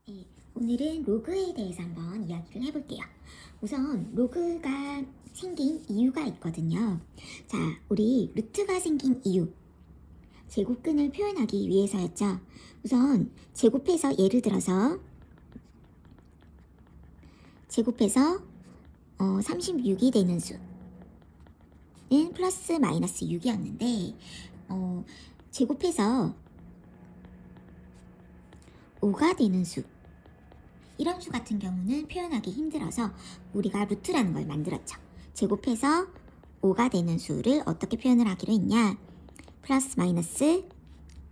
네, 오늘은 로그에 대해서 한번 이야기를 해볼게요. 우선 로그가 생긴 이유가 있거든요. 자, 우리 루트가 생긴 이유. 제곱근을 표현하기 위해서였죠. 우선 제곱해서 예를 들어서 제곱해서 36이 되는 수는 플러스 마이너스 6이었는데 제곱해서 5가 되는 수, 이런 수 같은 경우는 표현하기 힘들어서 우리가 루트라는 걸 만들었죠. 제곱해서 5가 되는 수를 어떻게 표현을 하기로 했냐? 플러스 마이너스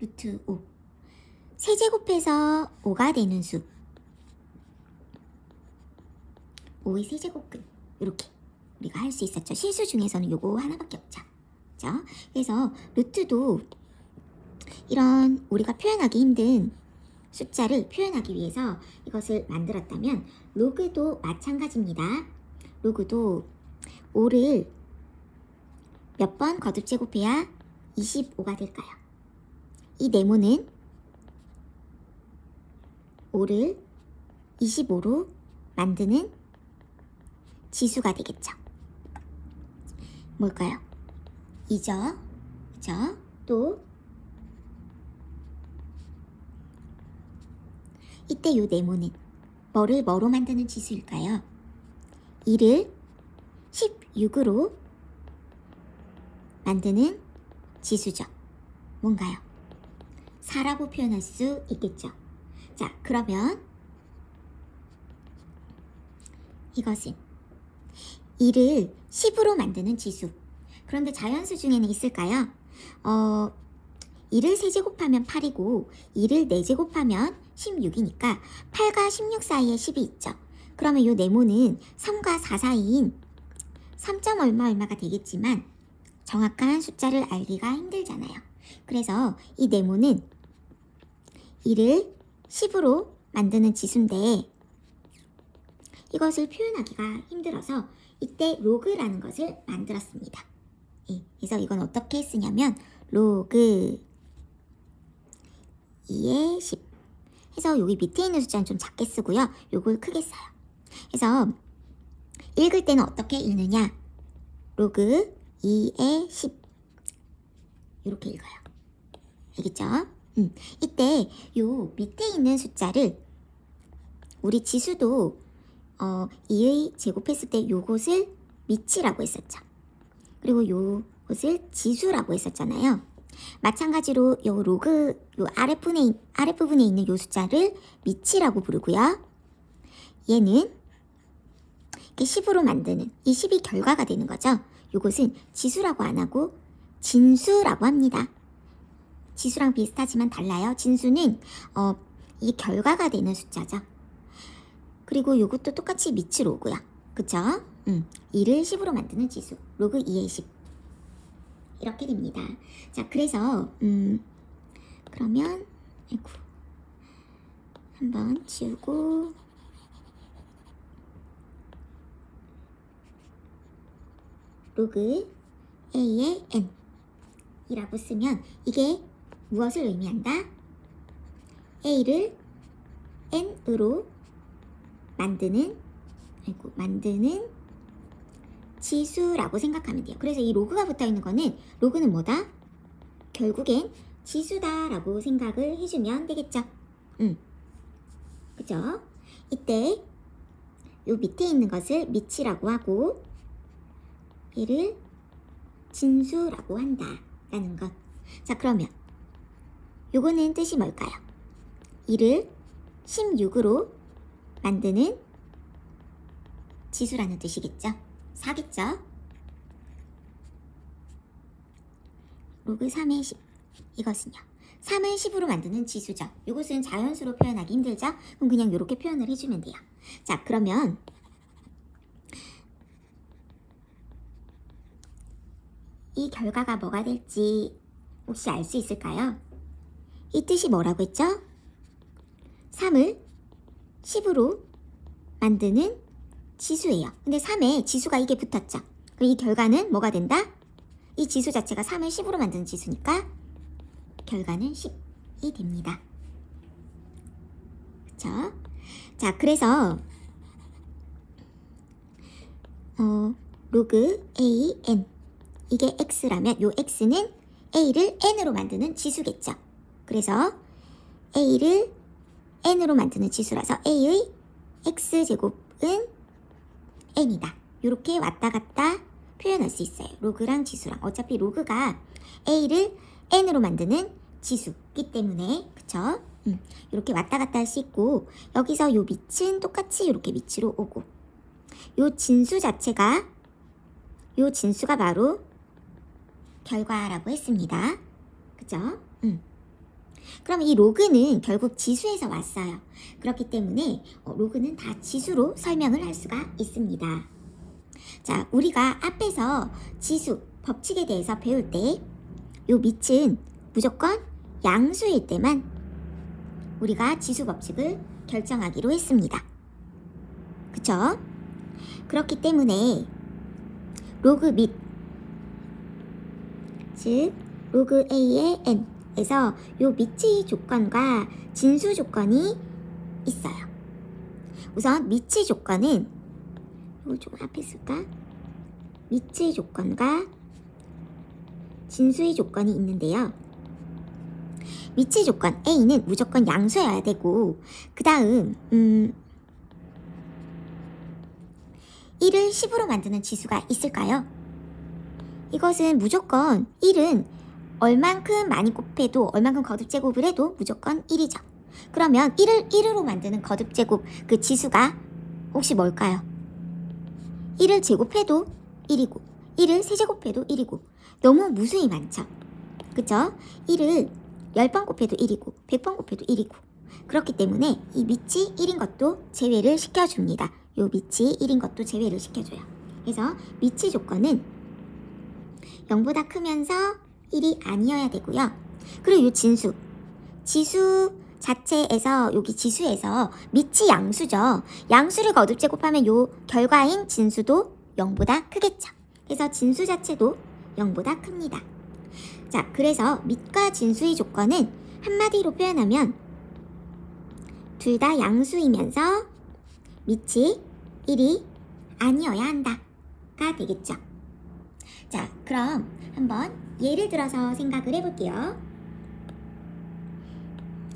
루트 5. 세제곱해서 5가 되는 수, 5의 세제곱근, 이렇게 우리가 할 수 있었죠. 실수 중에서는 요거 하나밖에 없죠. 그죠? 그래서 루트도 이런 우리가 표현하기 힘든 숫자를 표현하기 위해서 이것을 만들었다면 로그도 마찬가지입니다. 로그도 5를 몇 번 거듭 제곱해야 25가 될까요? 이 네모는 5를 25로 만드는 지수가 되겠죠. 뭘까요? 2죠. 그죠? 또 이때 요 네모는 뭐를 뭐로 만드는 지수일까요? 2를 16으로 만드는 지수죠. 뭔가요? 4라고 표현할 수 있겠죠. 자, 그러면 이것은 2를 10으로 만드는 지수. 그런데 자연수 중에는 있을까요? 2를 세제곱하면 8이고 2를 4제곱하면 16이니까 8과 16 사이에 10이 있죠. 그러면 이 네모는 3과 4 사이인 3점 얼마가 되겠지만 정확한 숫자를 알기가 힘들잖아요. 그래서 이 네모는 2를 10으로 만드는 지수인데 이것을 표현하기가 힘들어서 이때 로그라는 것을 만들었습니다. 그래서 이건 어떻게 쓰냐면 로그 2의 10 해서 여기 밑에 있는 숫자는 좀 작게 쓰고요. 요걸 크게 써요. 그래서 읽을 때는 어떻게 읽느냐? 로그 2의 10 이렇게 읽어요. 알겠죠? 이때 요 밑에 있는 숫자를 우리 지수도 2의 제곱했을 때 요것을 미치라고 했었죠. 그리고 요것을 지수라고 했었잖아요. 마찬가지로 요 로그 요 아랫부분에 있는 요 숫자를 미치라고 부르고요. 얘는 이렇게 10으로 만드는 이 10이 결과가 되는 거죠. 요것은 지수라고 안 하고 진수라고 합니다. 지수랑 비슷하지만 달라요. 진수는 이 결과가 되는 숫자죠. 그리고 요것도 똑같이 미치로 오고요. 그쵸? 2를 10으로 만드는 지수 로그 2의 10 이렇게 됩니다. 자, 그래서 그러면 아이고 한번 지우고 로그 a의 n 이라고 쓰면 이게 무엇을 의미한다? a를 n으로 만드는 지수라고 생각하면 돼요. 그래서 이 로그가 붙어 있는 거는 로그는 뭐다? 결국엔 지수다라고 생각을 해주면 되겠죠. 그죠? 이때 요 밑에 있는 것을 미치라고 하고 얘를 진수라고 한다라는 것. 자, 그러면 요거는 뜻이 뭘까요? 2를 16으로 만드는 지수라는 뜻이겠죠. 4겠죠. 로그 3의 10 이것은요 3을 10으로 만드는 지수죠. 이것은 자연수로 표현하기 힘들죠. 그럼 그냥 이렇게 표현을 해주면 돼요. 자, 그러면 이 결과가 뭐가 될지 혹시 알 수 있을까요? 이 뜻이 뭐라고 했죠? 3을 10으로 만드는 지수예요. 근데 3에 지수가 이게 붙었죠. 그럼 이 결과는 뭐가 된다? 이 지수 자체가 3을 10으로 만드는 지수니까 결과는 10이 됩니다. 그쵸? 자, 그래서 로그 a n 이게 x라면 요 x는 a를 n으로 만드는 지수겠죠. 그래서 a를 n으로 만드는 지수라서 a의 x제곱은 n이다. 이렇게 왔다 갔다 표현할 수 있어요. 로그랑 지수랑. 어차피 로그가 a를 n으로 만드는 지수이기 때문에 그쵸? 이렇게 왔다 갔다 할 수 있고 여기서 요 밑은 똑같이 이렇게 밑으로 오고 요 진수 자체가 요 진수가 바로 결과라고 했습니다. 그죠? 그럼 이 로그는 결국 지수에서 왔어요. 그렇기 때문에 로그는 다 지수로 설명을 할 수가 있습니다. 자, 우리가 앞에서 지수 법칙에 대해서 배울 때 요 밑은 무조건 양수일 때만 우리가 지수 법칙을 결정하기로 했습니다. 그쵸? 그렇기 때문에 로그 밑, 즉 로그 a의 n에서 요 밑의 조건과 진수 조건이 있어요. 우선 밑의 조건은 이거 좀 앞에 쓸까? 밑의 조건과 진수의 조건이 있는데요. 밑의 조건 a는 무조건 양수여야 되고 그 다음 1을 10으로 만드는 지수가 있을까요? 이것은 무조건 1은 얼만큼 많이 곱해도 얼만큼 거듭제곱을 해도 무조건 1이죠. 그러면 1을 1으로 만드는 거듭제곱 그 지수가 혹시 뭘까요? 1을 제곱해도 1이고 1을 세제곱해도 1이고 너무 무수히 많죠. 그쵸? 1을 10번 곱해도 1이고 100번 곱해도 1이고 그렇기 때문에 이 밑이 1인 것도 제외를 시켜줍니다. 요 밑이 1인 것도 제외를 시켜줘요. 그래서 밑의 조건은 0보다 크면서 1이 아니어야 되고요. 그리고 요 진수 지수 자체에서 여기 지수에서 밑이 양수죠. 양수를 거듭제곱하면 요 결과인 진수도 0보다 크겠죠. 그래서 진수 자체도 0보다 큽니다. 자, 그래서 밑과 진수의 조건은 한마디로 표현하면 둘 다 양수이면서 밑이 1이 아니어야 한다가 되겠죠. 자, 그럼 한번 예를 들어서 생각을 해볼게요.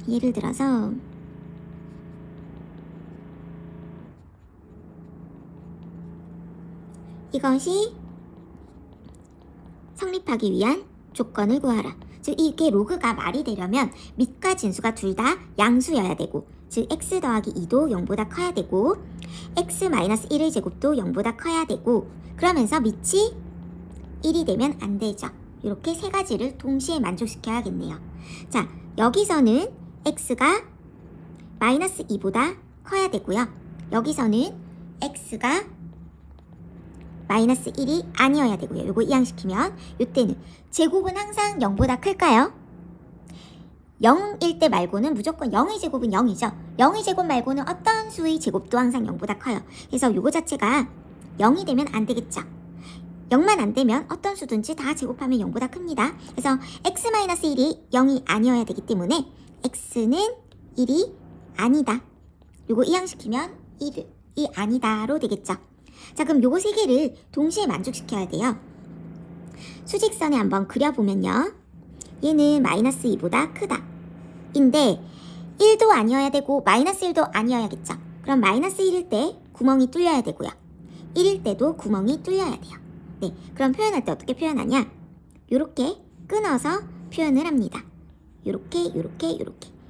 예를 들어서 이것이 성립하기 위한 조건을 구하라. 즉 이게 로그가 말이 되려면 밑과 진수가 둘 다 양수여야 되고 즉 x 더하기 2도 0보다 커야 되고 x-1의 제곱도 0보다 커야 되고 그러면서 밑이 1이 되면 안 되죠. 이렇게 세 가지를 동시에 만족시켜야겠네요. 자, 여기서는 x가 -2보다 커야 되고요. 여기서는 x가 -1이 아니어야 되고요. 이거 이항시키면 이때는 제곱은 항상 0보다 클까요? 0일 때 말고는 무조건 0의 제곱은 0이죠. 0의 제곱 말고는 어떤 수의 제곱도 항상 0보다 커요. 그래서 이거 자체가 0이 되면 안 되겠죠. 0만 안 되면 어떤 수든지 다 제곱하면 0보다 큽니다. 그래서 x-1이 0이 아니어야 되기 때문에 x는 1이 아니다. 요거 이항시키면 1이 아니다로 되겠죠. 자, 그럼 요거 세 개를 동시에 만족시켜야 돼요. 수직선에 한번 그려보면요. 얘는 -2보다 크다. 인데 1도 아니어야 되고 -1도 아니어야겠죠. 그럼 -1일 때 구멍이 뚫려야 되고요. 1일 때도 구멍이 뚫려야 돼요. 네, 그럼 표현할 때 어떻게 표현하냐? 요렇게 끊어서 표현을 합니다. 요렇게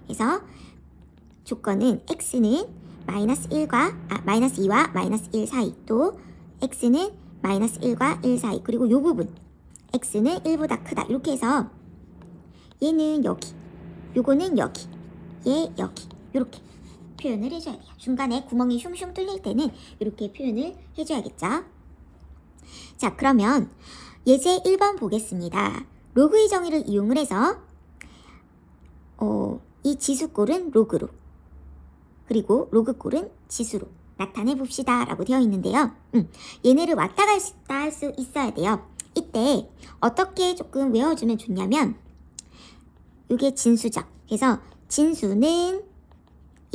해서 조건은 x는 -2와 -1 사이 또 x는 -1과 1 사이 그리고 요 부분 x는 1보다 크다 이렇게 해서 얘는 여기 요거는 여기 얘 여기 이렇게 표현을 해줘야 돼요. 중간에 구멍이 슝슝 뚫릴 때는 이렇게 표현을 해줘야겠죠. 자, 그러면 예제 1번 보겠습니다. 로그의 정의를 이용을 해서 이 지수꼴은 로그로 그리고 로그꼴은 지수로 나타내 봅시다 라고 되어 있는데요. 얘네를 왔다 갔다 할 수 있어야 돼요. 이때 어떻게 조금 외워주면 좋냐면 이게 진수죠. 그래서 진수는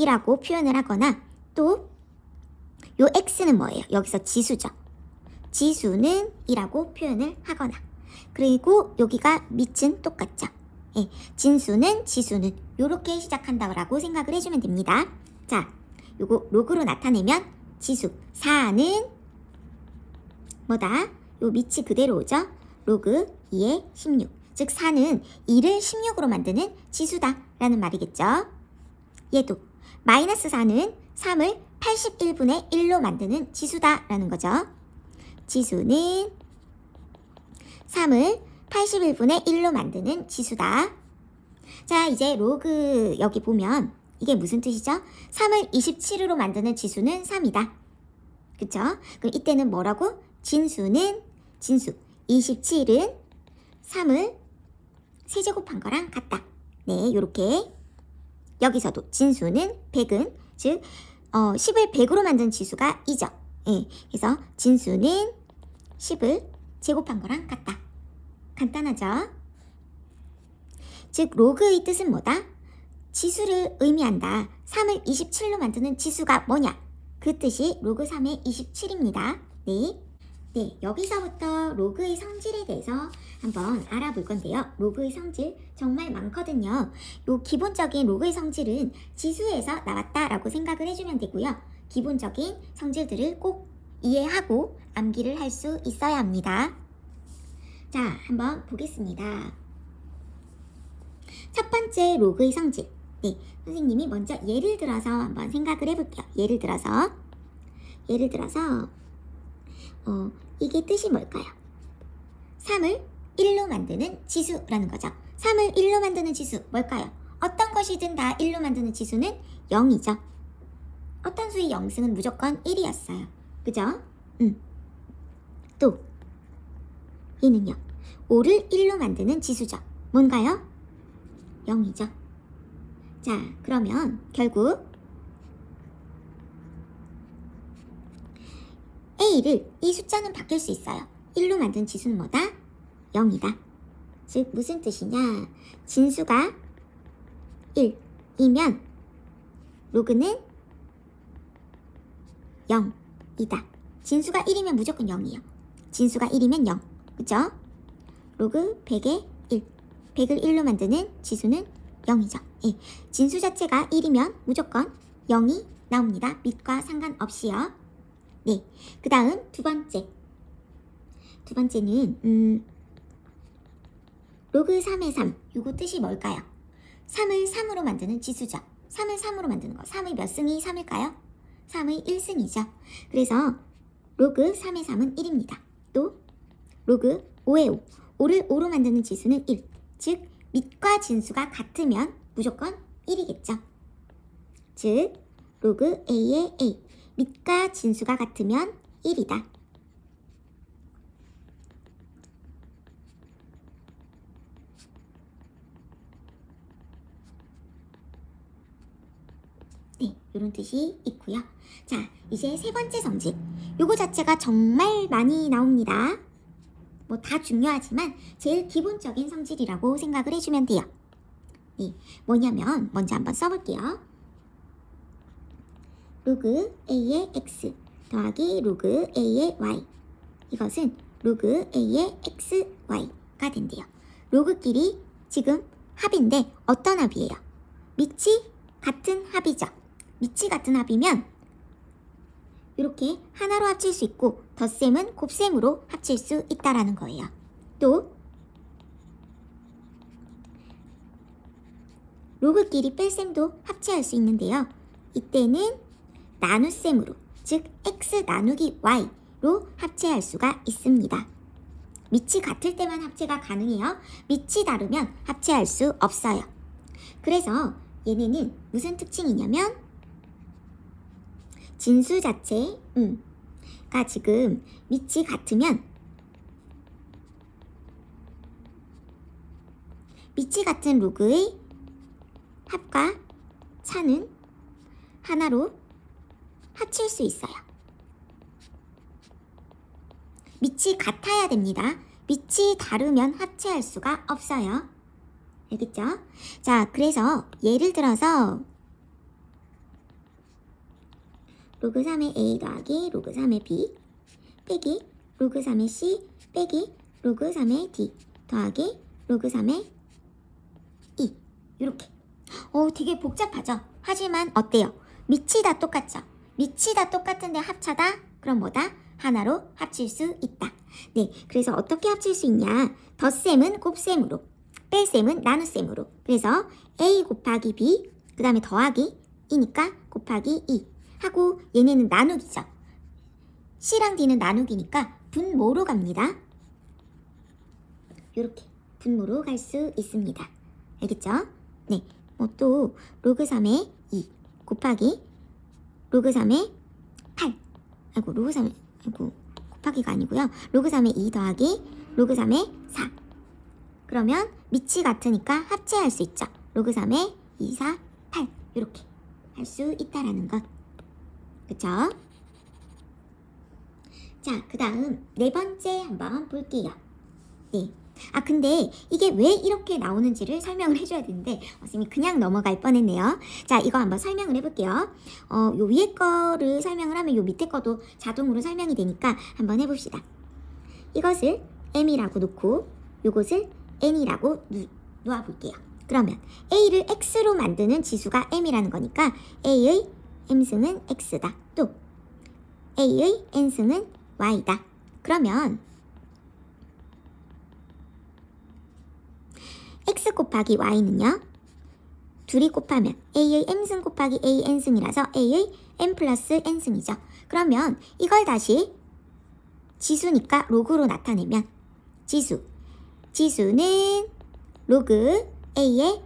이라고 표현을 하거나 또 요 x는 뭐예요? 여기서 지수죠. 지수는 이라고 표현을 하거나 그리고 여기가 밑은 똑같죠. 예, 진수는 지수는 요렇게 시작한다고 생각을 해주면 됩니다. 자, 요거 로그로 나타내면 지수 4는 뭐다? 요 밑이 그대로 오죠? 로그 2의 16 즉 4는 2를 16으로 만드는 지수다 라는 말이겠죠. 얘도 마이너스 4는 3을 81분의 1로 만드는 지수다 라는 거죠. 지수는 3을 81분의 1로 만드는 지수다. 자, 이제 로그 여기 보면 이게 무슨 뜻이죠? 3을 27으로 만드는 지수는 3이다. 그쵸? 그럼 이때는 뭐라고? 진수는 진수 27은 3을 세제곱한 거랑 같다. 네, 요렇게 여기서도 진수는 100은 즉 10을 100으로 만든 지수가 2죠. 예, 그래서 진수는 10을 제곱한 거랑 같다. 간단하죠? 즉 로그의 뜻은 뭐다? 지수를 의미한다. 3을 27로 만드는 지수가 뭐냐? 그 뜻이 로그 3의 27입니다. 네. 네, 여기서부터 로그의 성질에 대해서 한번 알아볼 건데요. 로그의 성질 정말 많거든요. 요 기본적인 로그의 성질은 지수에서 나왔다라고 생각을 해주면 되고요. 기본적인 성질들을 꼭 이해하고 암기를 할 수 있어야 합니다. 자, 한번 보겠습니다. 첫 번째 로그의 성질. 네, 선생님이 먼저 예를 들어서 한번 생각을 해볼게요. 예를 들어서 이게 뜻이 뭘까요? 3을 1로 만드는 지수라는 거죠. 3을 1로 만드는 지수 뭘까요? 어떤 것이든 다 1로 만드는 지수는 0이죠. 어떤 수의 0승은 무조건 1이었어요. 그죠? 또 얘는요. 5를 1로 만드는 지수죠. 뭔가요? 0이죠. 자, 그러면 결국 A를 이 숫자는 바뀔 수 있어요. 1로 만든 지수는 뭐다? 0이다. 즉 무슨 뜻이냐? 진수가 1이면 로그는 0이다. 진수가 1이면 무조건 0이에요. 진수가 1이면 0. 그죠? 로그 100의 1. 100을 1로 만드는 지수는 0이죠. 예. 진수 자체가 1이면 무조건 0이 나옵니다. 밑과 상관없이요. 네. 그 다음 두 번째는 로그 3의 3. 요거 뜻이 뭘까요? 3을 3으로 만드는 지수죠. 3을 3으로 만드는 거. 3의 몇 승이 3일까요? 3의 1승이죠. 그래서 로그 3의 3은 1입니다. 또 로그 5의 5. 5를 5로 만드는 지수는 1. 즉 밑과 진수가 같으면 무조건 1이겠죠. 즉 로그 A의 A. 밑과 진수가 같으면 1이다. 네, 이런 뜻이 있고요. 자, 이제 세 번째 성질. 요거 자체가 정말 많이 나옵니다. 뭐 다 중요하지만 제일 기본적인 성질이라고 생각을 해주면 돼요. 네, 뭐냐면 먼저 한번 써볼게요. 로그 A의 X 더하기 로그 A의 Y. 이것은 로그 A의 XY가 된대요. 로그끼리 지금 합인데 어떤 합이에요? 밑이 같은 합이죠. 밑이 같은 합이면 이렇게 하나로 합칠 수 있고 덧셈은 곱셈으로 합칠 수 있다라는 거예요. 또 로그끼리 뺄셈도 합체할 수 있는데요. 이때는 나눗셈으로 즉 x 나누기 y로 합체할 수가 있습니다. 밑이 같을 때만 합체가 가능해요. 밑이 다르면 합체할 수 없어요. 그래서 얘네는 무슨 특징이냐면 진수 자체가 지금 밑이 같으면 밑이 같은 로그의 합과 차는 하나로 합칠 수 있어요. 밑이 같아야 됩니다. 밑이 다르면 합체할 수가 없어요. 알겠죠? 자, 그래서 예를 들어서 로그 3의 A 더하기 로그 3의 B 빼기 로그 3의 C 빼기 로그 3의 D 더하기 로그 3의 E 이렇게. 되게 복잡하죠? 하지만 어때요? 밑이 다 똑같죠? 밑이 다 똑같은데 합쳐다? 그럼 뭐다? 하나로 합칠 수 있다. 네, 그래서 어떻게 합칠 수 있냐? 덧셈은 곱셈으로, 뺄셈은 나눗셈으로. 그래서 A 곱하기 B, 그 다음에 더하기 E니까 곱하기 2 하고 얘네는 나누기죠. C랑 D는 나누기니까 분모로 갑니다. 이렇게 분모로 갈 수 있습니다. 알겠죠? 네, 또 로그 3의 2 곱하기 로그 3의 8 로그 3의 곱하기가 아니고요. 로그 3의 2 더하기 로그 3의 4 그러면 밑이 같으니까 합체할 수 있죠. 로그 3의 2, 4, 8 이렇게 할 수 있다라는 것. 그쵸? 자, 그 다음 네 번째 한번 볼게요. 네. 근데 이게 왜 이렇게 나오는지를 설명을 해줘야 되는데 선생님이 그냥 넘어갈 뻔했네요. 자, 이거 한번 설명을 해볼게요. 요 위에 거를 설명을 하면 요 밑에 거도 자동으로 설명이 되니까 한번 해봅시다. 이것을 m이라고 놓고 요것을 n이라고 놓아볼게요. 그러면 a를 x로 만드는 지수가 m이라는 거니까 a의 m승은 x다. 또 a의 n승은 y다. 그러면 x 곱하기 y는요. 둘이 곱하면 a의 m승 곱하기 a n승이라서 a의 m 플러스 n승이죠. 그러면 이걸 다시 지수니까 로그로 나타내면 지수는 로그 a의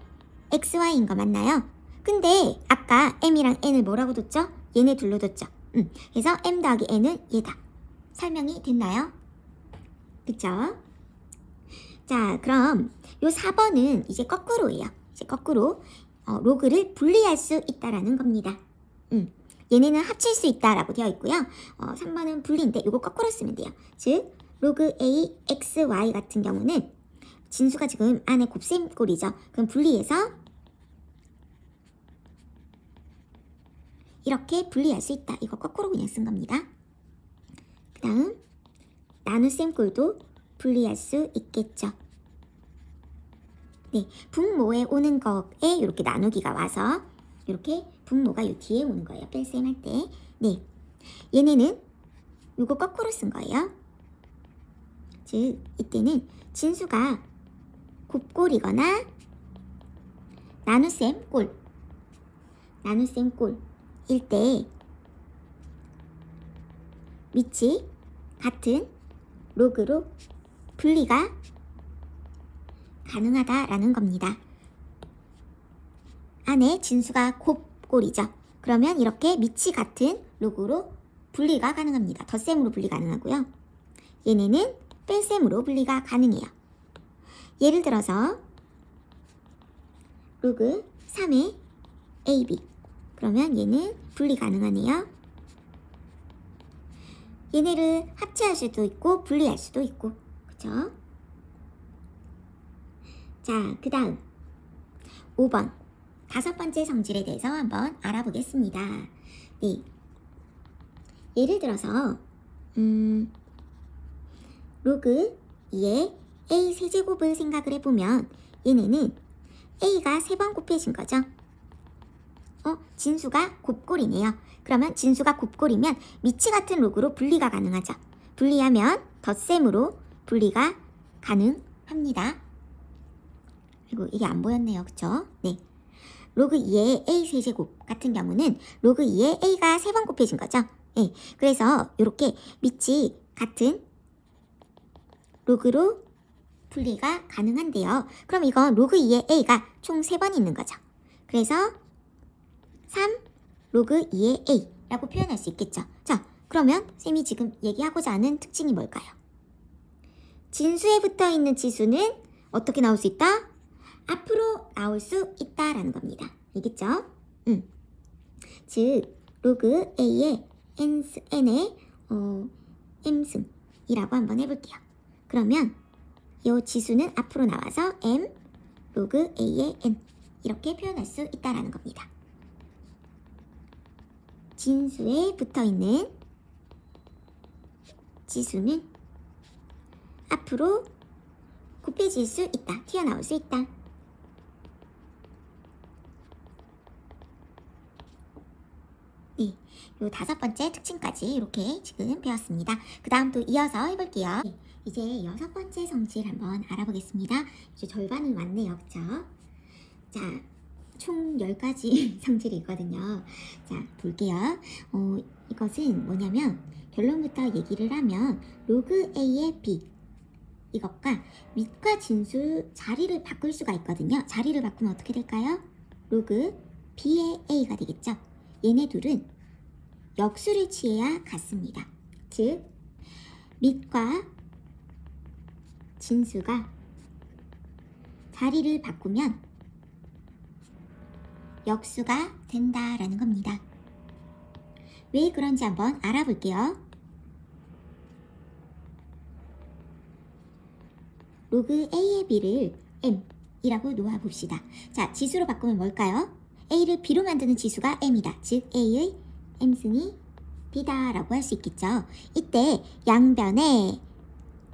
xy인 거 맞나요? 근데 아까 m이랑 n을 뭐라고 뒀죠? 얘네 둘로 뒀죠. 그래서 m 더하기 n은 얘다. 설명이 됐나요? 그쵸? 자, 그럼 요 4번은 이제 거꾸로예요. 이제 거꾸로 로그를 분리할 수 있다라는 겁니다. 얘네는 합칠 수 있다라고 되어 있고요. 3번은 분리인데 이거 거꾸로 쓰면 돼요. 즉 로그 a x y 같은 경우는 진수가 지금 안에 곱셈꼴이죠. 그럼 분리해서 이렇게 분리할 수 있다. 이거 거꾸로 그냥 쓴 겁니다. 그 다음 나눗셈꼴도 분리할 수 있겠죠. 네, 분모에 오는 거에 이렇게 나누기가 와서 이렇게 분모가 요 뒤에 오는 거예요. 뺄셈 할 때. 네, 얘네는 이거 거꾸로 쓴 거예요. 즉 이때는 진수가 곱꼴이거나 나눗셈꼴일 때 밑이 같은 로그로 분리가 가능하다라는 겁니다. 안에 진수가 곱꼴이죠. 그러면 이렇게 밑이 같은 로그로 분리가 가능합니다. 덧셈으로 분리 가능하고요. 얘네는 뺄셈으로 분리가 가능해요. 예를 들어서 로그 3의 AB 그러면 얘는 분리 가능하네요. 얘네를 합체할 수도 있고 분리할 수도 있고 그쵸? 자, 그 다음 5번 다섯 번째 성질에 대해서 한번 알아보겠습니다. 네, 예를 들어서 로그 2의 a 세제곱을 생각을 해보면 얘네는 a가 3번 곱해진 거죠. 진수가 곱꼴이네요. 그러면 진수가 곱꼴이면 밑이 같은 로그로 분리가 가능하죠. 분리하면 덧셈으로 분리가 가능합니다. 그리고 이게 안 보였네요. 그쵸? 네. 로그 2의 a 세제곱 같은 경우는 로그 2의 a가 3번 곱해진 거죠. 네. 그래서 이렇게 밑이 같은 로그로 분리가 가능한데요. 그럼 이건 로그 2의 a가 총 3번 있는 거죠. 그래서 3 로그 2의 a라고 표현할 수 있겠죠. 자, 그러면 쌤이 지금 얘기하고자 하는 특징이 뭘까요? 진수에 붙어 있는 지수는 어떻게 나올 수 있다? 앞으로 나올 수 있다라는 겁니다. 알겠죠? 즉 로그 a의 n의 m승이라고 한번 해볼게요. 그러면 이 지수는 앞으로 나와서 m 로그 a의 n 이렇게 표현할 수 있다라는 겁니다. 진수에 붙어있는 지수는 앞으로 곱해질 수 있다. 튀어나올 수 있다. 네, 요 5번째 특징까지 이렇게 지금 배웠습니다. 그 다음 또 이어서 해볼게요. 네, 이제 6번째 성질 한번 알아보겠습니다. 이제 절반은 왔네요. 그쵸? 자, 총 10가지 성질이 있거든요. 자, 볼게요. 이것은 뭐냐면 결론부터 얘기를 하면 로그 A의 B 이것과 밑과 진수 자리를 바꿀 수가 있거든요. 자리를 바꾸면 어떻게 될까요? 로그 B의 A가 되겠죠. 얘네 둘은 역수를 취해야 같습니다. 즉 밑과 진수가 자리를 바꾸면 역수가 된다라는 겁니다. 왜 그런지 한번 알아볼게요. 로그 A의 B를 M이라고 놓아봅시다. 자, 지수로 바꾸면 뭘까요? A를 B로 만드는 지수가 M이다. 즉 A의 M승이 B다 라고 할 수 있겠죠. 이때 양변에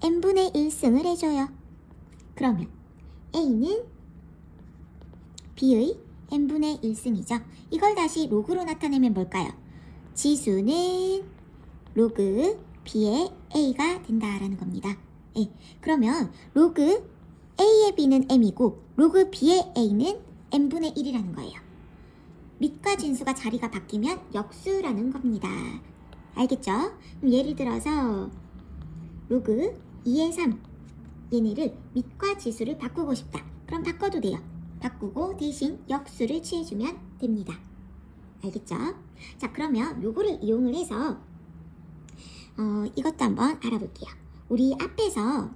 N분의 1승을 해줘요. 그러면 A는 B의 N분의 1승이죠. 이걸 다시 로그로 나타내면 뭘까요? 지수는 로그 B의 A가 된다라는 겁니다. 예, 그러면 로그 A의 B는 M이고 로그 B의 A는 N분의 1이라는 거예요. 밑과 진수가 자리가 바뀌면 역수라는 겁니다. 알겠죠? 그럼 예를 들어서 로그 2의 3 얘네를 밑과 지수를 바꾸고 싶다. 그럼 바꿔도 돼요. 바꾸고 대신 역수를 취해주면 됩니다. 알겠죠? 자, 그러면 요거를 이용을 해서 이것도 한번 알아볼게요. 우리 앞에서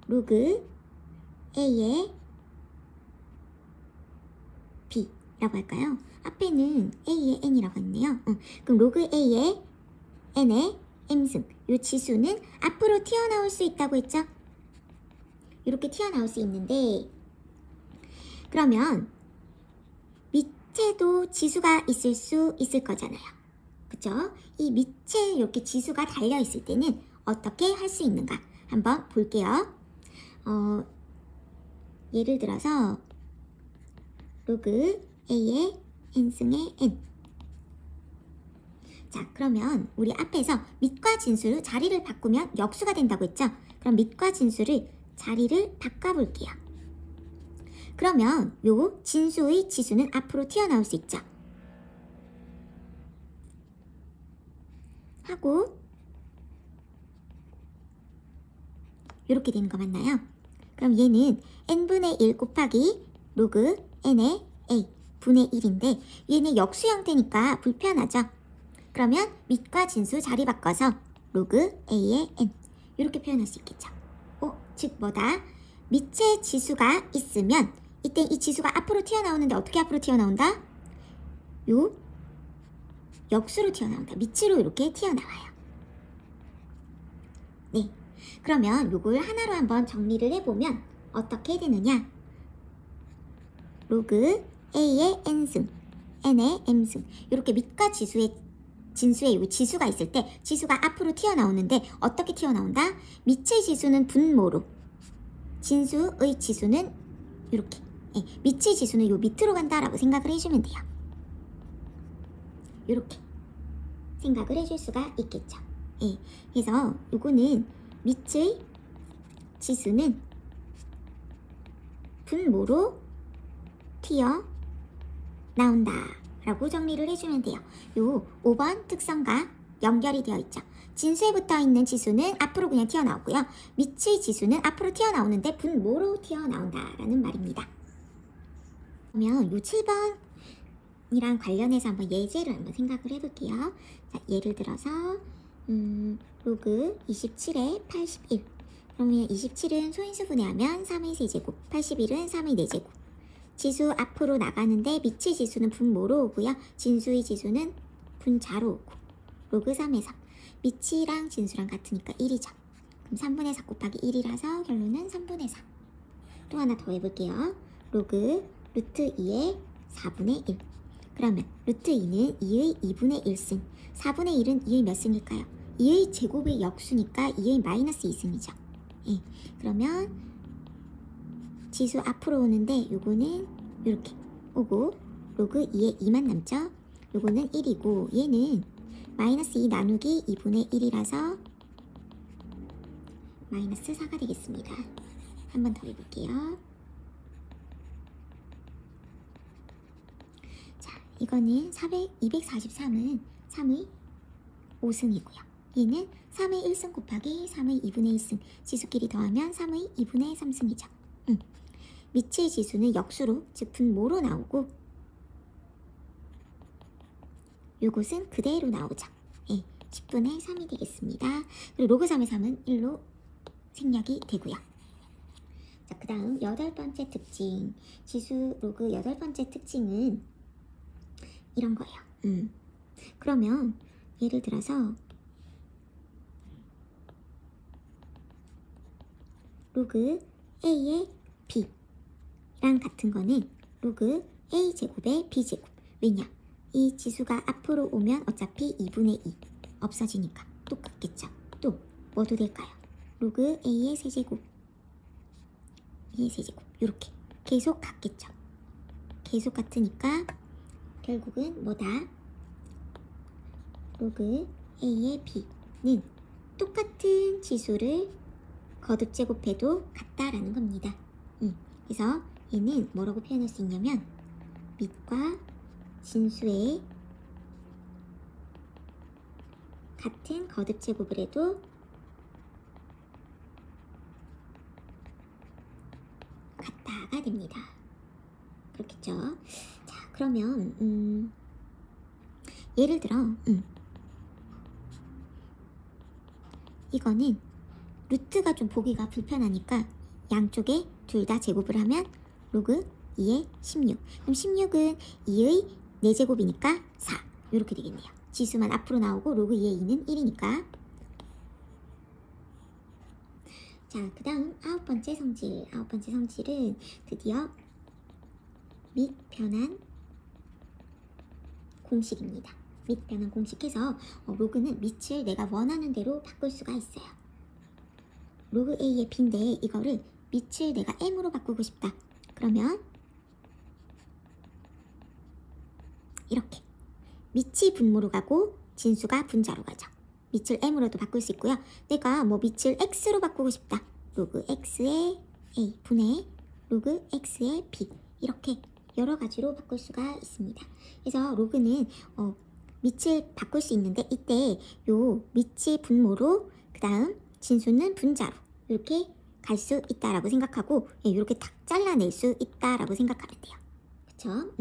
로그 A의 B라고 할까요? 앞에는 A의 N이라고 했네요. 그럼 로그 A의 N의 M승 이 지수는 앞으로 튀어나올 수 있다고 했죠? 이렇게 튀어나올 수 있는데 그러면 밑에도 지수가 있을 수 있을 거잖아요. 그쵸? 이 밑에 이렇게 지수가 달려있을 때는 어떻게 할 수 있는가 한번 볼게요. 예를 들어서 로그 A의 N승의 N. 자, 그러면 우리 앞에서 밑과 진수를 자리를 바꾸면 역수가 된다고 했죠? 그럼 밑과 진수를 자리를 바꿔볼게요. 그러면 요 진수의 지수는 앞으로 튀어나올 수 있죠? 하고 이렇게 되는 거 맞나요? 그럼 얘는 n분의 1 곱하기 로그 n의 a 분의 1인데 얘는 역수 형태니까 불편하죠? 그러면 밑과 진수 자리 바꿔서 로그 a의 n 이렇게 표현할 수 있겠죠? 즉 뭐다? 밑에 지수가 있으면 이때 이 지수가 앞으로 튀어나오는데 어떻게 앞으로 튀어나온다? 요 역수로 튀어나온다. 밑으로 이렇게 튀어나와요. 네, 그러면 요걸 하나로 한번 정리를 해보면 어떻게 되느냐? 로그 A의 N승, N의 M승 이렇게 밑과 진수에 요 지수가 있을 때 지수가 앞으로 튀어나오는데 어떻게 튀어나온다? 밑의 지수는 분모로 진수의 지수는 이렇게 밑의 지수는 요 밑으로 간다라고 생각을 해주면 돼요. 이렇게 생각을 해줄 수가 있겠죠. 그래서 요거는 밑의 지수는 분모로 튀어나온다 라고 정리를 해주면 돼요. 요 5번 특성과 연결이 되어 있죠. 진수에 붙어있는 지수는 앞으로 그냥 튀어나오고요. 밑의 지수는 앞으로 튀어나오는데 분모로 튀어나온다 라는 말입니다. 그러면 요 7번이랑 관련해서 한번 예제를 한번 생각을 해볼게요. 자, 예를 들어서 로그 27에 81 그러면 27은 소인수 분해하면 3의 세제곱 81은 3의 4제곱 지수 앞으로 나가는데 밑의 지수는 분모로 오고요. 진수의 지수는 분자로 오고 로그 3의 3 밑이랑 진수랑 같으니까 1이죠. 그럼 3분의 4 곱하기 1이라서 결론은 3분의 4. 또 하나 더 해볼게요. 로그 루트 2의 4분의 1 그러면 루트 2는 2의 2분의 1승, 4분의 1은 2의 몇 승일까요? 2의 제곱의 역수니까 2의 마이너스 2승이죠. 예, 그러면 지수 앞으로 오는데 요거는 이렇게 오고 로그 2의 2만 남죠. 요거는 1이고 얘는 마이너스 2 나누기 2분의 1이라서 마이너스 4가 되겠습니다. 한 번 더 해볼게요. 자, 이거는 243은 3의 5승이고요. 얘는 3의 1승 곱하기 3의 2분의 1승, 지수끼리 더하면 3의 2분의 3승이죠. 미치의 지수는 역수로, 즉 분모로 나오고 요것은 그대로 나오죠. 예, 10분의 3이 되겠습니다. 그리고 로그 3의 3은 1로 생략이 되고요. 자, 그 다음 8번째 특징, 지수 로그 8번째 특징은 이런 거예요. 그러면 예를 들어서 로그 A의 B랑 같은 거는 로그 A 제곱의 B 제곱. 왜냐? 이 지수가 앞으로 오면 어차피 2분의 2 없어지니까 똑같겠죠. 또 뭐도 될까요? 로그 A의 세제곱, B의 세제곱 이렇게 계속 같겠죠. 계속 같으니까 결국은 뭐다? 로그 A의 B는 똑같은 지수를 거듭 제곱해도 같다라는 겁니다. 그래서 얘는 뭐라고 표현할 수 있냐면 밑과 진수의 같은 거듭 제곱을 해도 같다가 됩니다. 그렇겠죠? 자, 그러면 예를 들어 이거는 루트가 좀 보기가 불편하니까 양쪽에 둘 다 제곱을 하면 로그 2의 16. 그럼 16은 2의 4제곱이니까 4. 이렇게 되겠네요. 지수만 앞으로 나오고 로그 2의 2는 1이니까. 자, 그 다음 9번째 성질. 9번째 성질은 드디어 밑 변환 공식입니다. 밑 변환 공식해서 로그는 밑을 내가 원하는 대로 바꿀 수가 있어요. 로그 A의 B인데 이거를 밑을 내가 M으로 바꾸고 싶다. 그러면 이렇게 밑이 분모로 가고 진수가 분자로 가죠. 밑을 M으로도 바꿀 수 있고요. 내가 뭐 밑을 X로 바꾸고 싶다. 로그 X의 A 분의 로그 X의 B 이렇게 여러 가지로 바꿀 수가 있습니다. 그래서 로그는 밑을 바꿀 수 있는데 이때 요 밑이 분모로 그 다음 진수는 분자로 이렇게 갈 수 있다라고 생각하고 이렇게 탁 잘라낼 수 있다라고 생각하면 돼요. 그쵸?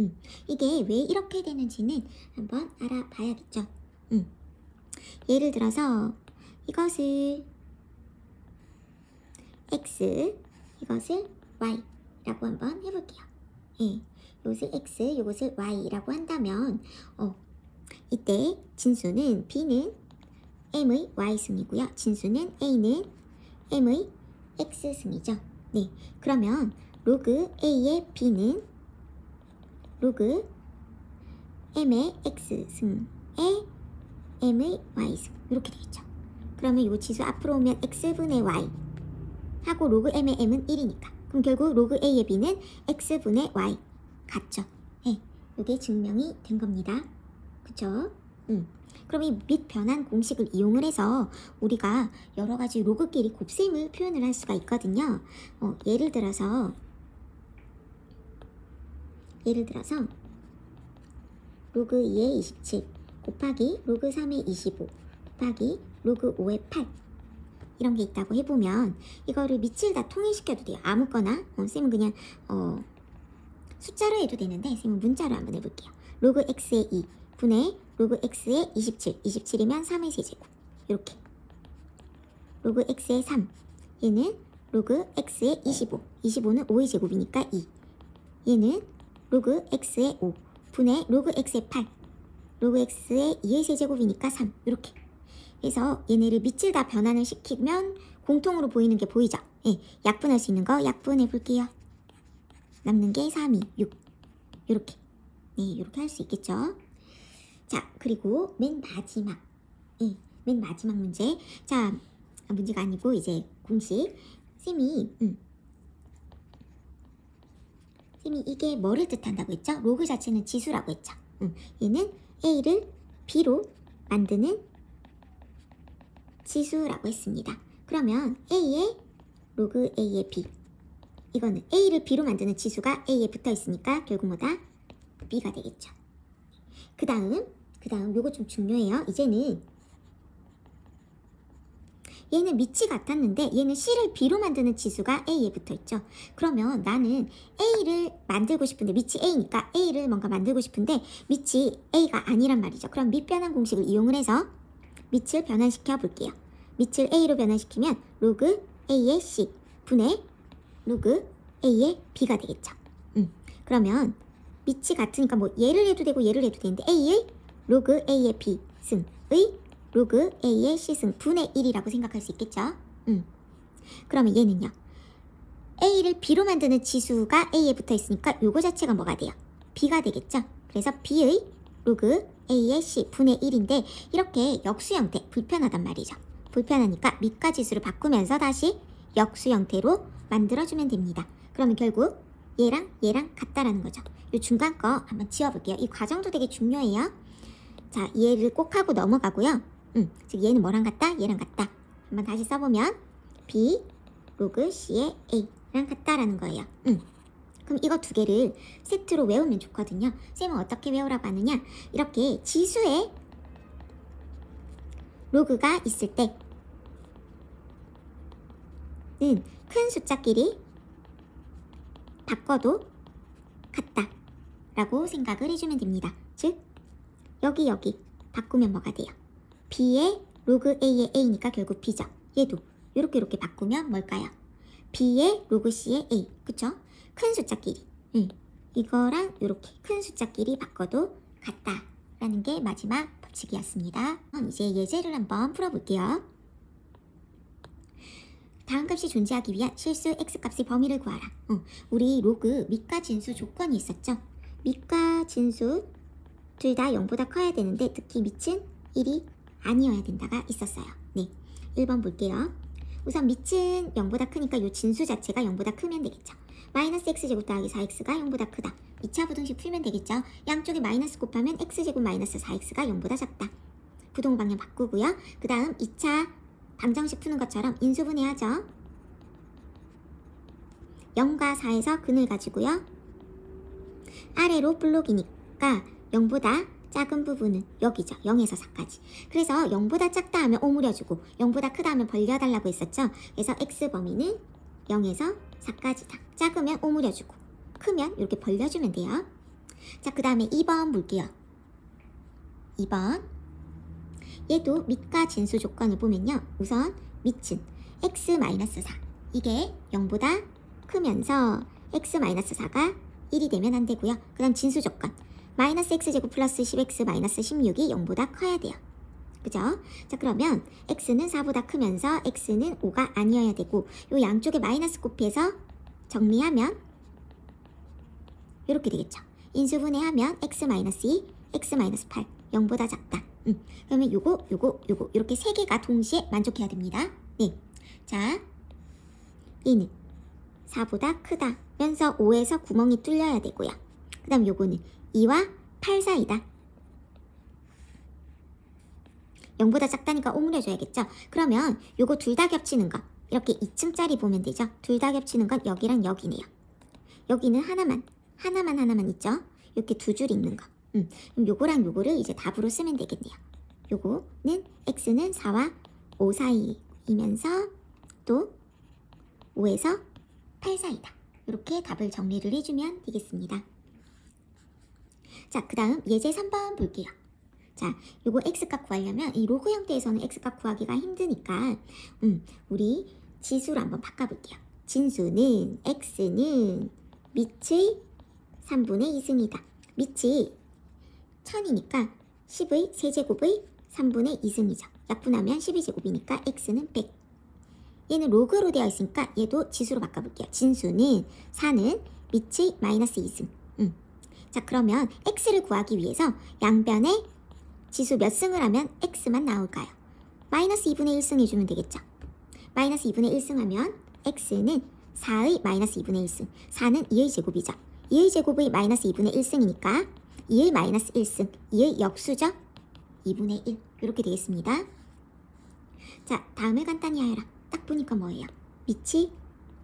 이게 왜 이렇게 되는지는 한번 알아봐야겠죠. 예를 들어서 이것을 X, 이것을 Y라고 한번 해볼게요. 예, 이것을 X, 이것을 Y라고 한다면 이때 진수는 B는 M의 Y승이고요. 진수는 A는 M의 X승이죠. 네, 그러면 로그 A의 B는 로그 M의 X승의 M의 Y승 이렇게 되겠죠. 그러면 이 지수 앞으로 오면 X분의 Y 하고 로그 M의 M은 1이니까 그럼 결국 로그 A의 B는 X분의 Y 같죠. 네, 이게 증명이 된 겁니다. 그쵸? 그럼 이 밑 변환 공식을 이용을 해서 우리가 여러 가지 로그끼리 곱셈을 표현을 할 수가 있거든요. 예를 들어서 로그 2의 27 곱하기 로그 3의 25 곱하기 로그 5의 8 이런 게 있다고 해보면 이거를 밑을 다 통일시켜도 돼요. 아무거나 쌤은 그냥 숫자로 해도 되는데 쌤은 문자로 한번 해볼게요. 로그 x의 2 분의 로그 x의 27 27이면 3의 세제곱 이렇게 로그 x의 3 얘는 로그 x의 25 25는 5의 제곱이니까 2 얘는 로그 x의 5 분의 로그 x의 8 로그 x의 2의 세제곱이니까 3 이렇게 그래서 얘네를 밑을 다 변환을 시키면 공통으로 보이는 게 보이죠? 예, 약분할 수 있는 거 약분해 볼게요. 남는 게 3이 6 이렇게 네, 이렇게 할 수 있겠죠. 자, 그리고 맨 마지막 문제. 자, 문제가 아니고 이제 공식. 쌤이 이게 뭐를 뜻한다고 했죠? 로그 자체는 지수라고 했죠. 얘는 A를 B로 만드는 지수라고 했습니다. 그러면 A의 로그 A의 B, 이거는 A를 B로 만드는 지수가 A에 붙어 있으니까 결국 뭐다? B가 되겠죠. 그 다음 요거 좀 중요해요. 이제는 얘는 밑이 같았는데 얘는 C를 B로 만드는 지수가 A에 붙어있죠. 그러면 나는 A를 만들고 싶은데 밑이 A니까 A를 뭔가 만들고 싶은데 밑이 A가 아니란 말이죠. 그럼 밑변환 공식을 이용을 해서 밑을 변환시켜 볼게요. 밑을 A로 변환시키면 로그 A의 C 분의 로그 A의 B가 되겠죠. 그러면 밑이 같으니까 뭐 얘를 해도 되고 얘를 해도 되는데 A의 로그 A의 B 승의 로그 A의 C승 분의 1이라고 생각할 수 있겠죠. 그러면 얘는요. A를 B로 만드는 지수가 A에 붙어 있으니까 요거 자체가 뭐가 돼요? B가 되겠죠. 그래서 B의 로그 A의 C 분의 1인데 이렇게 역수 형태 불편하단 말이죠. 불편하니까 밑과 지수를 바꾸면서 다시 역수 형태로 만들어주면 됩니다. 그러면 결국 얘랑 같다라는 거죠. 요 중간 거 한번 지워볼게요. 이 과정도 되게 중요해요. 자, 얘를 꼭 하고 넘어가고요. 즉 얘는 뭐랑 같다? 얘랑 같다. 한번 다시 써보면 B 로그 C의 A랑 같다라는 거예요. 그럼 이거 두 개를 세트로 외우면 좋거든요. 쌤은 어떻게 외우라고 하느냐? 이렇게 지수에 로그가 있을 때는 큰 숫자끼리 바꿔도 같다 라고 생각을 해주면 됩니다. 즉 여기 바꾸면 뭐가 돼요? B의 로그 A의 A니까 결국 B죠. 얘도 이렇게 바꾸면 뭘까요? B의 로그 C의 A, 그쵸? 큰 숫자끼리 이거랑 이렇게 큰 숫자끼리 바꿔도 같다라는 게 마지막 법칙이었습니다. 이제 예제를 한번 풀어볼게요. 다음 값이 존재하기 위한 실수 x값의 범위를 구하라. 우리 로그 밑과 진수 조건이 있었죠. 밑과 진수 둘 다 0보다 커야 되는데 특히 밑은 1이 아니어야 된다가 있었어요. 네, 1번 볼게요. 우선 밑은 0보다 크니까 이 진수 자체가 0보다 크면 되겠죠. 마이너스 x제곱 더하기 4x가 0보다 크다. 2차 부등식 풀면 되겠죠. 양쪽에 마이너스 곱하면 x제곱 마이너스 4x가 0보다 작다. 부동 방향 바꾸고요. 그 다음 2차 방정식 푸는 것처럼 인수분해하죠. 0과 4에서 근을 가지고요. 아래로 블록이니까 0보다 작은 부분은 여기죠. 0에서 4까지. 그래서 0보다 작다 하면 오므려주고 0보다 크다 하면 벌려달라고 했었죠. 그래서 x 범위는 0에서 4까지다. 작으면 오므려주고 크면 이렇게 벌려주면 돼요. 자, 그 다음에 2번 볼게요. 2번 얘도 밑과 진수 조건을 보면요. 우선 밑은 x-4 이게 0보다 크면서 x-4가 1이 되면 안 되고요. 그 다음 진수 조건 마이너스 x제곱 플러스 10x 마이너스 16이 0보다 커야 돼요. 그죠? 자, 그러면 x는 4보다 크면서 x는 5가 아니어야 되고 요 양쪽에 마이너스 곱해서 정리하면 이렇게 되겠죠. 인수분해하면 x-2, x-8 0보다 작다. 그러면 요거 이렇게 세 개가 동시에 만족해야 됩니다. 네. 자, 얘는 4보다 크다면서 5에서 구멍이 뚫려야 되고요. 그 다음 요거는 2와 8 사이다. 0보다 작다니까 오므려줘야겠죠. 그러면 요거 둘 다 겹치는 거 이렇게 2층짜리 보면 되죠. 둘 다 겹치는 건 여기랑 여기네요. 여기는 하나만 있죠. 이렇게 두 줄 있는 거. 그럼 요거랑 요거를 이제 답으로 쓰면 되겠네요. 요거는 x는 4와 5 사이이면서 또 5에서 8 사이다. 이렇게 답을 정리를 해주면 되겠습니다. 자, 그 다음 예제 3번 볼게요. 자, 요거 x값 구하려면 이 로그 형태에서는 x값 구하기가 힘드니까 우리 지수로 한번 바꿔볼게요. 진수는 x는 밑의 3분의 2승이다. 밑이 1000이니까 10의 세제곱의 3분의 2승이죠. 약분하면 12제곱이니까 x는 100. 얘는 로그로 되어 있으니까 얘도 지수로 바꿔볼게요. 진수는 4는 밑의 마이너스 2승. 자, 그러면 x를 구하기 위해서 양변에 지수 몇 승을 하면 x만 나올까요? 마이너스 2분의 1승 해주면 되겠죠. 마이너스 2분의 1승 하면 x는 4의 마이너스 2분의 1승, 4는 2의 제곱이죠. 2의 제곱의 마이너스 2분의 1승이니까 2의 마이너스 1승, 2의 역수죠. 2분의 1 이렇게 되겠습니다. 자, 다음을 간단히 하여라. 딱 보니까 뭐예요? 밑이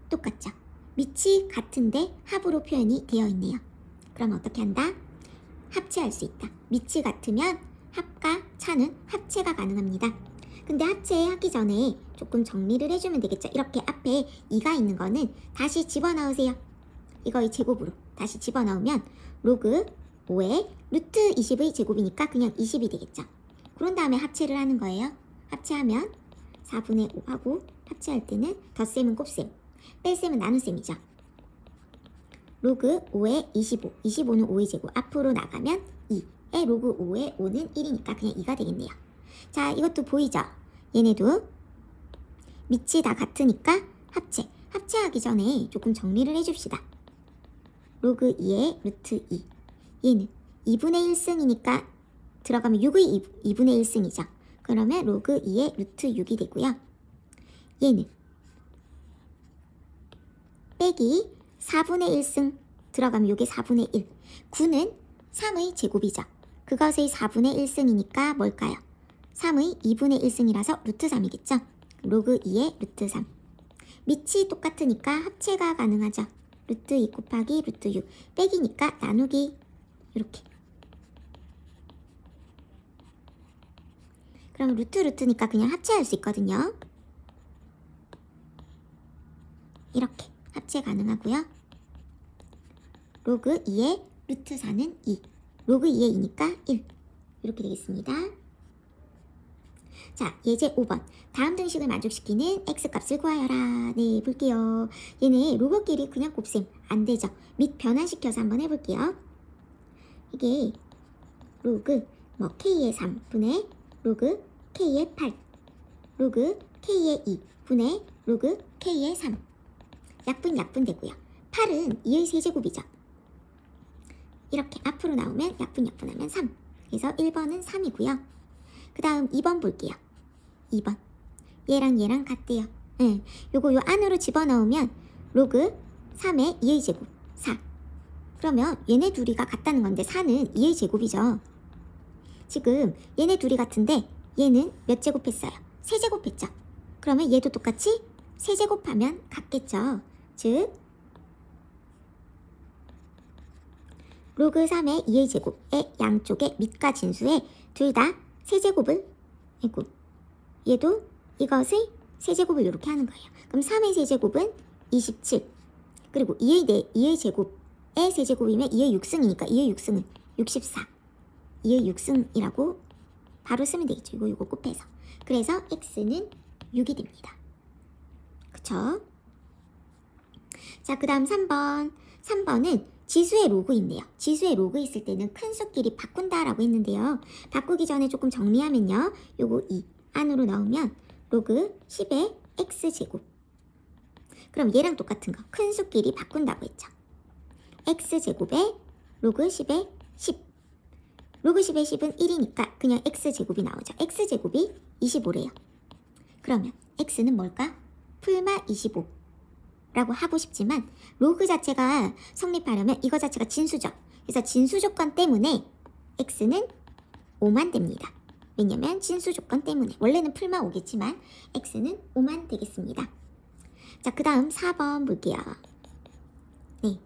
똑같죠. 밑이 같은데 합으로 표현이 되어 있네요. 그럼 어떻게 한다? 합체할 수 있다. 밑이 같으면 합과 차는 합체가 가능합니다. 근데 합체하기 전에 조금 정리를 해주면 되겠죠. 이렇게 앞에 2가 있는 거는 다시 집어넣으세요. 이거의 제곱으로 다시 집어넣으면 로그 5에 루트 20의 제곱이니까 그냥 20이 되겠죠. 그런 다음에 합체를 하는 거예요. 합체하면 4분의 5하고 합체할 때는 덧셈은 곱셈, 뺄셈은 나눗셈이죠. 로그 5에 25, 25는 5의 제곱, 앞으로 나가면 2에 로그 5에 5는 1이니까 그냥 2가 되겠네요. 자, 이것도 보이죠? 얘네도 밑이 다 같으니까 합체하기 전에 조금 정리를 해줍시다. 로그 2에 루트 2, 얘는 2분의 1승이니까 들어가면 6의 2분의 1승이죠. 그러면 로그 2에 루트 6이 되고요. 얘는 빼기 4분의 1승 들어가면 요게 4분의 1. 9는 3의 제곱이죠. 그것의 4분의 1승이니까 뭘까요? 3의 2분의 1승이라서 루트 3이겠죠. 로그 2에 루트 3. 밑이 똑같으니까 합체가 가능하죠. 루트 2 곱하기 루트 6 빼기니까 나누기 이렇게. 그럼 루트니까 그냥 합체할 수 있거든요. 이렇게 합체 가능하고요. 로그 2에 루트 4는 2, 로그 2에 2니까 1 이렇게 되겠습니다. 자, 예제 5번. 다음 등식을 만족시키는 x값을 구하여라. 네, 볼게요. 얘네 로그끼리 그냥 곱셈 안 되죠. 밑 변환시켜서 한번 해볼게요. 이게 로그 k의 3분의 로그 k의 8, 로그 k의 2 분의 로그 k의 3. 약분 되고요. 8은 2의 세제곱이죠. 이렇게 앞으로 나오면 약분하면 3. 그래서 1번은 3이고요. 그 다음 2번 볼게요. 2번. 얘랑 같대요. 요거 요 안으로 집어넣으면 로그 3의 2의 제곱 4. 그러면 얘네 둘이가 같다는 건데 4는 2의 제곱이죠. 지금 얘네 둘이 같은데 얘는 몇 제곱했어요? 세제곱했죠. 그러면 얘도 똑같이 세제곱하면 같겠죠. 즉 로그 3의 2의 제곱의 양쪽의 밑과 진수에 둘 다 세제곱을 했고 얘도 이것의 세제곱을 이렇게 하는 거예요. 그럼 3의 세제곱은 27 그리고 2의 제곱의 세제곱이면 2의 6승이니까 2의 6승은 64 2의 6승이라고 바로 쓰면 되겠죠. 이거 곱해서. 그래서 x는 6이 됩니다. 그쵸? 자, 그 다음 3번. 3번은 지수의 로그 있네요. 지수의 로그 있을 때는 큰 수끼리 바꾼다라고 했는데요. 바꾸기 전에 조금 정리하면요. 요거 2 안으로 넣으면 로그 10의 x제곱. 그럼 얘랑 똑같은 거. 큰 수끼리 바꾼다고 했죠. x제곱에 로그 10의 10. 로그 10의 10은 1이니까 그냥 x제곱이 나오죠. x제곱이 25래요. 그러면 x는 뭘까? 풀마 25라고 하고 싶지만 로그 자체가 성립하려면 이거 자체가 진수죠. 그래서 진수 조건 때문에 x는 5만 됩니다. 왜냐면 진수 조건 때문에. 원래는 풀마 5겠지만 x는 5만 되겠습니다. 자, 그 다음 4번 볼게요. 네,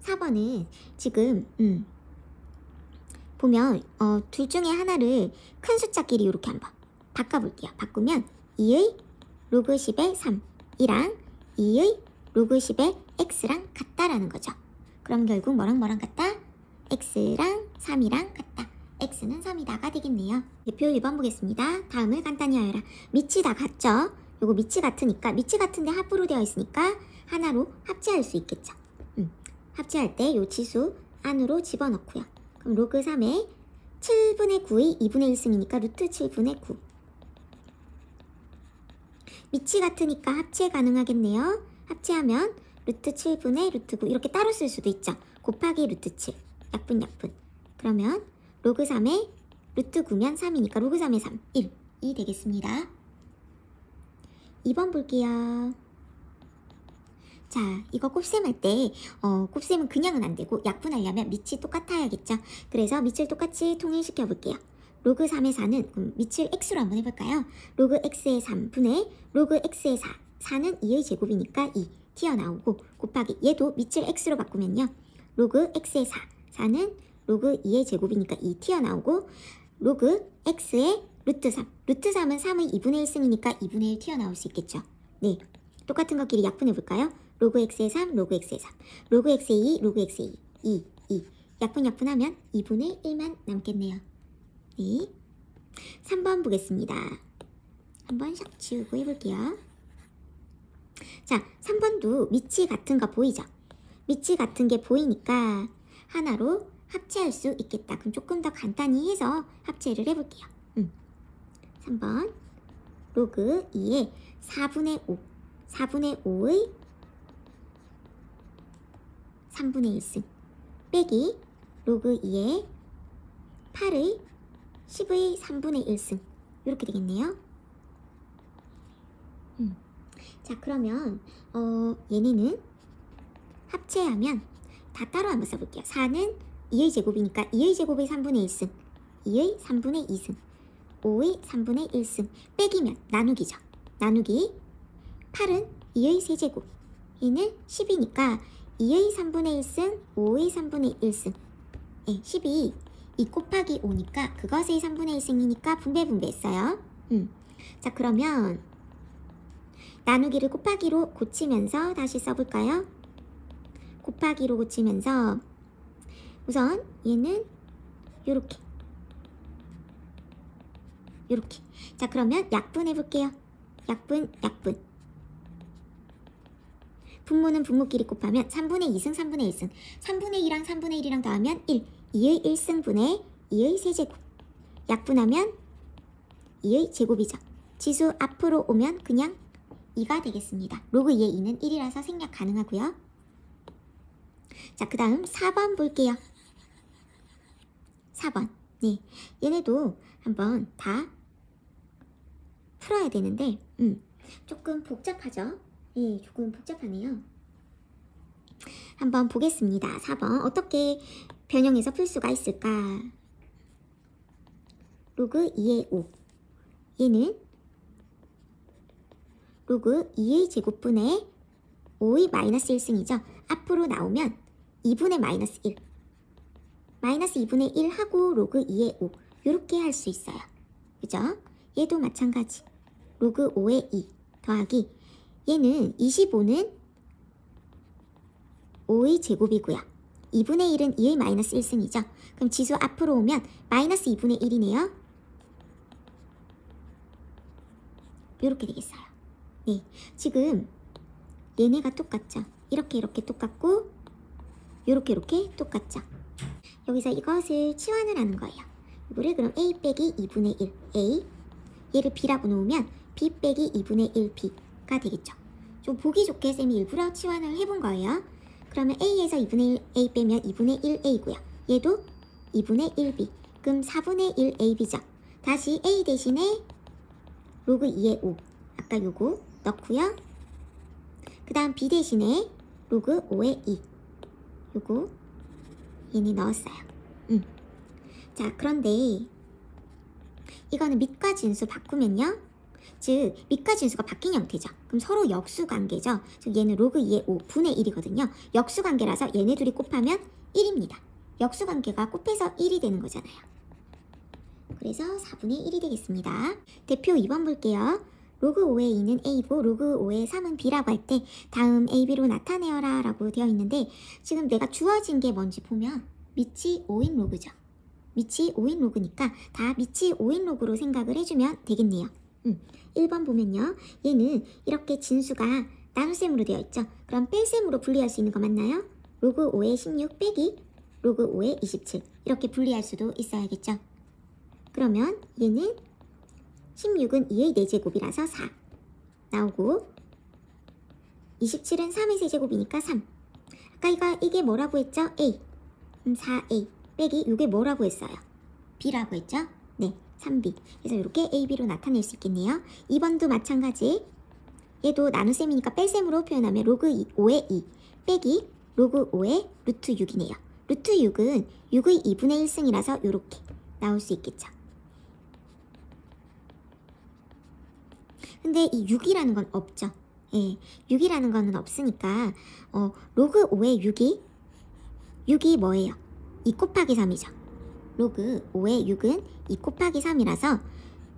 4번은 지금 보면 둘 중에 하나를 큰 숫자끼리 이렇게 한번 바꿔볼게요. 바꾸면 2의 로그 10의 3이랑 2의 로그 10의 x랑 같다라는 거죠. 그럼 결국 뭐랑 같다? x랑 3이랑 같다. x는 3이다가 되겠네요. 대표 1번 보겠습니다. 다음을 간단히 하여라. 밑이 다 같죠? 요거 밑이 같으니까 밑이 같은데 합으로 되어 있으니까 하나로 합체할 수 있겠죠. 합체할 때 요 지수 안으로 집어넣고요. 그럼 로그 3에 7분의 9의 2분의 1승이니까 루트 7분의 9. 밑이 같으니까 합체 가능하겠네요. 합체하면 루트 7분의 루트 9 이렇게 따로 쓸 수도 있죠. 곱하기 루트 7. 약분. 그러면 로그 3에 루트 9면 3이니까 로그 3에 3, 1이 되겠습니다. 2번 볼게요. 자, 이거 곱셈할 때 곱셈은 그냥은 안 되고 약분하려면 밑이 똑같아야겠죠. 그래서 밑을 똑같이 통일시켜 볼게요. 로그 3의 4는 그럼 밑을 x로 한번 해볼까요? 로그 x의 3분의 로그 x의 4. 4는 2의 제곱이니까 2 튀어나오고 곱하기 얘도 밑을 x로 바꾸면요. 로그 x의 4. 4는 로그 2의 제곱이니까 2 튀어나오고 로그 x의 루트 3. 루트 3은 3의 2분의 1승이니까 2분의 1 튀어나올 수 있겠죠. 네, 똑같은 것끼리 약분해 볼까요? 로그 x의 3, 로그 x의 3, 로그 x의 2, 로그 x의 2, 2. 약분하면 2분의 1만 남겠네요. 네, 3번 보겠습니다. 한번 샥 지우고 해볼게요. 자, 3번도 밑이 같은 거 보이죠? 밑이 같은 게 보이니까 하나로 합체할 수 있겠다. 그럼 조금 더 간단히 해서 합체를 해볼게요. 3번 로그 2의 4분의 5 4분의 5의 3분의 1승 빼기 로그 2의 8의 10의 3분의 1승 이렇게 되겠네요. 자, 그러면 얘네는 합체하면 다 따로 한번 써볼게요. 4는 2의 제곱이니까 2의 제곱의 3분의 1승 2의 3분의 2승 5의 3분의 1승 빼기면 나누기죠. 나누기 8은 2의 세제곱 얘는 10이니까 2의 3분의 1승 5의 3분의 1승 10이 2 곱하기 5니까 그것의 3분의 1승이니까 분배했어요. 자, 그러면 나누기를 곱하기로 고치면서 다시 써볼까요? 곱하기로 고치면서 우선 얘는 요렇게 자, 그러면 약분해 볼게요. 약분 분모는 분모끼리 곱하면 3분의 2승 3분의 1승 3분의 2랑 3분의 1이랑 더하면 1 2의 1승분의 2의 세제곱 약분하면 2의 제곱이죠. 지수 앞으로 오면 그냥 2가 되겠습니다. 로그 2의 2는 1이라서 생략 가능하고요. 자, 그 다음 4번 볼게요. 4번 네, 얘네도 한번 다 풀어야 되는데 조금 복잡하죠? 네, 조금 복잡하네요. 한번 보겠습니다. 4번 어떻게 변형해서 풀 수가 있을까? 로그 2의 5 얘는 로그 2의 제곱분의 5의 마이너스 1승이죠. 앞으로 나오면 2분의 마이너스 1 마이너스 2분의 1 하고 로그 2의 5 이렇게 할 수 있어요. 그죠? 얘도 마찬가지. 로그 5의 2 더하기 얘는 25는 5의 제곱이고요. 2분의 1은 2의 마이너스 1승이죠. 그럼 지수 앞으로 오면 마이너스 2분의 1이네요. 이렇게 되겠어요. 네, 지금 얘네가 똑같죠. 이렇게 똑같고 이렇게 똑같죠. 여기서 이것을 치환을 하는 거예요. 이거를 그럼 a 빼기 2분의 1 a 얘를 b라고 놓으면 b 빼기 2분의 1 b가 되겠죠. 좀 보기 좋게 쌤이 일부러 치환을 해본 거예요. 그러면 a에서 2분의 1 a 빼면 2분의 1 a고요. 얘도 2분의 1 b 그럼 4분의 1 ab죠. 다시 a 대신에 로그 2의 5 아까 요거 넣고요. 그 다음 b 대신에 로그 5의 2 요거 얘네 넣었어요. 자, 그런데 이거는 밑과 진수 바꾸면요. 즉 밑과 진수가 바뀐 형태죠. 그럼 서로 역수관계죠. 즉 얘는 로그 2의 5분의 1이거든요. 역수관계라서 얘네 둘이 곱하면 1입니다. 역수관계가 곱해서 1이 되는 거잖아요. 그래서 4분의 1이 되겠습니다. 대표 2번 볼게요. 로그 5의 2는 a고 로그 5의 3은 b라고 할 때 다음 ab로 나타내어라 라고 되어 있는데 지금 내가 주어진 게 뭔지 보면 밑이 5인 로그죠. 밑이 5인 로그니까 다 밑이 5인 로그로 생각을 해주면 되겠네요. 1번 보면요. 얘는 이렇게 진수가 나눗셈으로 되어 있죠. 그럼 뺄셈으로 분리할 수 있는 거 맞나요? 로그 5의 16 빼기 로그 5의 27 이렇게 분리할 수도 있어야겠죠. 그러면 얘는 16은 2의 4제곱이라서 4 나오고 27은 3의 세제곱이니까 3 아까 이게 뭐라고 했죠? A 4a 빼기 이게 뭐라고 했어요? b라고 했죠? 네, 3b. 그래서 이렇게 ab로 나타낼 수 있겠네요. 2번도 마찬가지. 얘도 나눗셈이니까 뺄셈으로 표현하면 로그 5의 2 빼기 로그 5의 루트 6이네요. 루트 6은 6의 2분의 1승이라서 이렇게 나올 수 있겠죠. 근데 이 6이라는 건 없죠. 예, 6이라는 거는 없으니까 로그 5의 6이 뭐예요? 2 곱하기 3이죠. 로그 5의 6은 2 곱하기 3이라서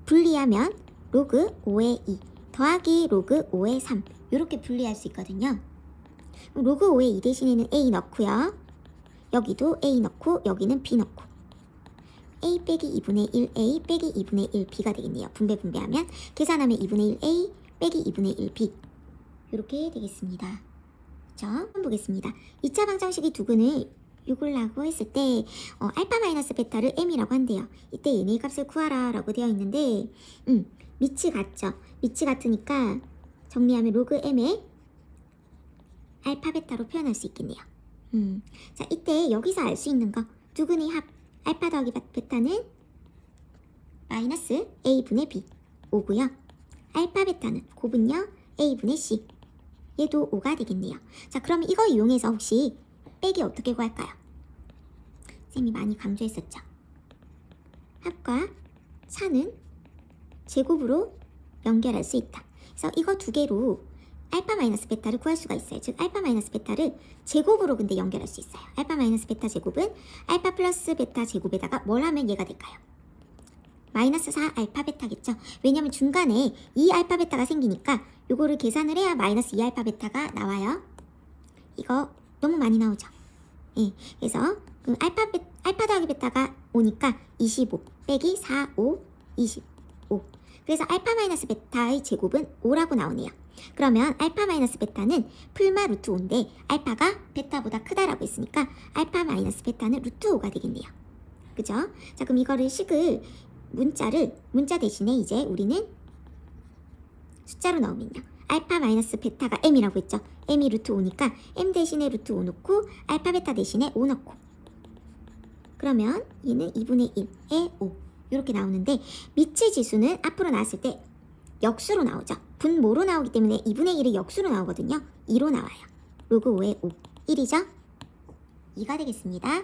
분리하면 로그 5의 2 더하기 로그 5의 3 이렇게 분리할 수 있거든요. 로그 5의 2 대신에는 a 넣고요. 여기도 a 넣고 여기는 b 넣고 a 빼기 2분의 1 a 빼기 2분의 1 b가 되겠네요. 분배하면 계산하면 2분의 1 a 빼기 2분의 1 b 이렇게 되겠습니다. 그렇죠? 한번 보겠습니다. 2차 방정식이 두근을 6을 라고 했을 때 알파 마이너스 베타를 m이라고 한대요. 이때 얘네 값을 구하라 라고 되어 있는데 밑이 같죠. 밑이 같으니까 정리하면 로그 m의 알파 베타로 표현할 수 있겠네요. 자, 이때 여기서 알 수 있는 거 두근의 합 알파 더하기 베타는 마이너스 a분의 b 5고요. 알파 베타는 곱은요 a분의 c 얘도 5가 되겠네요. 자, 그러면 이거 이용해서 혹시 빼기 어떻게 구할까요? 쌤이 많이 강조했었죠. 합과 차는 제곱으로 연결할 수 있다. 그래서 이거 두 개로 알파 마이너스 베타를 구할 수가 있어요. 즉 알파 마이너스 베타를 제곱으로 근데 연결할 수 있어요. 알파 마이너스 베타 제곱은 알파 플러스 베타 제곱에다가 뭘 하면 얘가 될까요? 마이너스 4 알파 베타겠죠. 왜냐면 중간에 2 알파 베타가 생기니까 요거를 계산을 해야 마이너스 2 알파 베타가 나와요. 이거 너무 많이 나오죠. 예, 그래서 알파 더하기 베타가 오니까 25 빼기 4, 5, 25. 그래서 알파 마이너스 베타의 제곱은 5라고 나오네요. 그러면 알파 마이너스 베타는 풀마 루트 5인데 알파가 베타보다 크다라고 했으니까 알파 마이너스 베타는 루트 5가 되겠네요. 그죠? 자, 그럼 이거를 문자 대신에 이제 우리는 숫자로 넣으면요. 알파 마이너스 베타가 m이라고 했죠. m이 루트 5니까 m 대신에 루트 5 넣고 알파 베타 대신에 5 넣고 그러면 얘는 2분의 1에 5 이렇게 나오는데 미치 지수는 앞으로 나왔을 때 역수로 나오죠. 분모로 나오기 때문에 2분의 1이 역수로 나오거든요. 2로 나와요. 로그 5에 5 1이죠. 2가 되겠습니다.